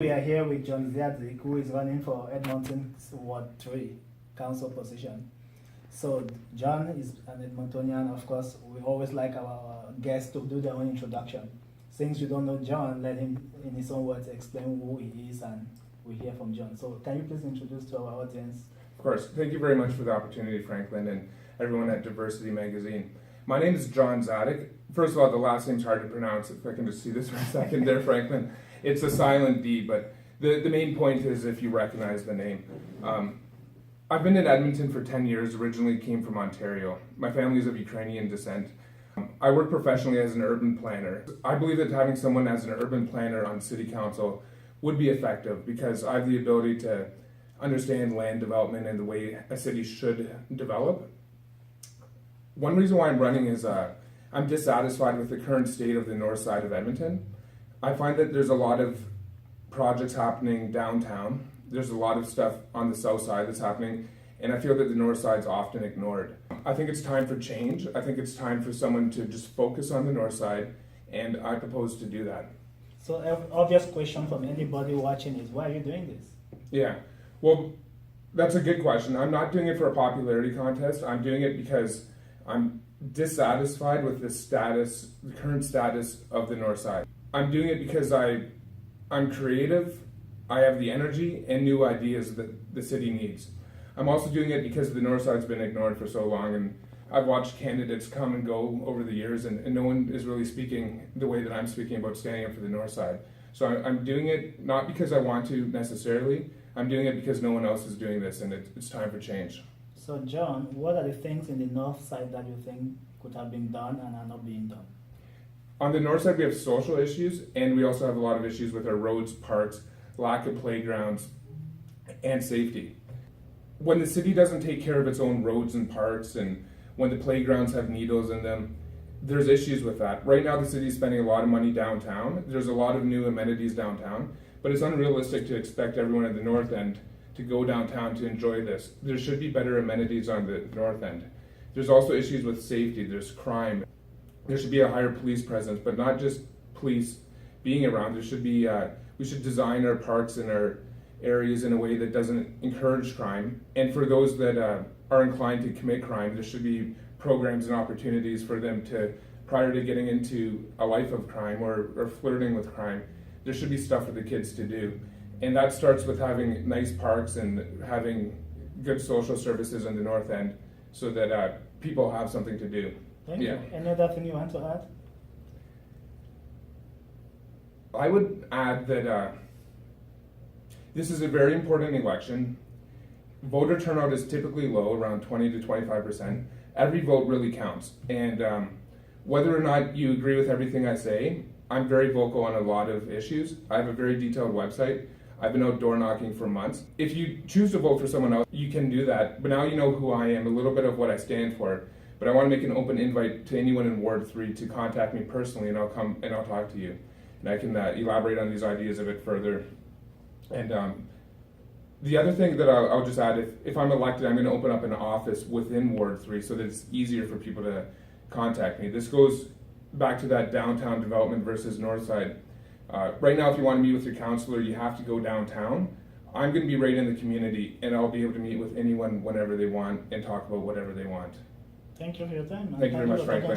We are here with Dziadyk, who is running for Edmonton's Ward 3 council position. So John is an Edmontonian. Of course, we always like our guests to do their own introduction. Since you don't know John, let him, in his own words, explain who he is, and we hear from John. So can you please introduce to our audience? Of course. Thank you very much for the opportunity, Franklin, and everyone at Diversity Magazine. My name is John Dziadyk. First of all, the last name's hard to pronounce. If I can just see this for a second there, Franklin. It's a silent D, but the main point is if you recognize the name. I've been in Edmonton for 10 years, originally came from Ontario. My family is of Ukrainian descent. I work professionally as an urban planner. I believe that having someone as an urban planner on city council would be effective because I have the ability to understand land development and the way a city should develop. One reason why I'm running is I'm dissatisfied with the current state of the north side of Edmonton. I find that there's a lot of projects happening downtown. There's a lot of stuff on the south side that's happening, and I feel that the north side's often ignored. I think it's time for change. I think it's time for someone to just focus on the north side, and I propose to do that. So obvious question from anybody watching is, why are you doing this? Yeah, well, that's a good question. I'm not doing it for a popularity contest. I'm doing it because I'm dissatisfied with the current status of the north side. I'm doing it because I'm creative, I have the energy and new ideas that the city needs. I'm also doing it because the north side's been ignored for so long, and I've watched candidates come and go over the years, and no one is really speaking the way that I'm speaking about standing up for the north side. So I'm doing it not because I want to necessarily, I'm doing it because no one else is doing this, and it's time for change. So John, what are the things in the north side that you think could have been done and are not being done? On the north side, we have social issues, and we also have a lot of issues with our roads, parks, lack of playgrounds, and safety. When the city doesn't take care of its own roads and parks, and when the playgrounds have needles in them, there's issues with that. Right now, the city is spending a lot of money downtown. There's a lot of new amenities downtown, but it's unrealistic to expect everyone at the north end to go downtown to enjoy this. There should be better amenities on the north end. There's also issues with safety. There's crime. There should be a higher police presence, but not just police being around. There should be, we should design our parks and our areas in a way that doesn't encourage crime. And for those that are inclined to commit crime, there should be programs and opportunities for them to, prior to getting into a life of crime or flirting with crime, there should be stuff for the kids to do. And that starts with having nice parks and having good social services in the north end so that people have something to do. Thank you. Any other thing you want to add? I would add that this is a very important election. Voter turnout is typically low, around 20 to 25%. Every vote really counts. And whether or not you agree with everything I say, I'm very vocal on a lot of issues. I have a very detailed website. I've been out door knocking for months. If you choose to vote for someone else, you can do that. But now you know who I am, a little bit of what I stand for. But I want to make an open invite to anyone in Ward 3 to contact me personally, and I'll come and I'll talk to you. And I can elaborate on these ideas a bit further. And the other thing that I'll just add, if I'm elected, I'm going to open up an office within Ward 3 so that it's easier for people to contact me. This goes back to that downtown development versus north side. Right now, if you want to meet with your councillor, you have to go downtown. I'm going to be right in the community, and I'll be able to meet with anyone whenever they want and talk about whatever they want. Thank you for your time. Thank you very much, Franklin.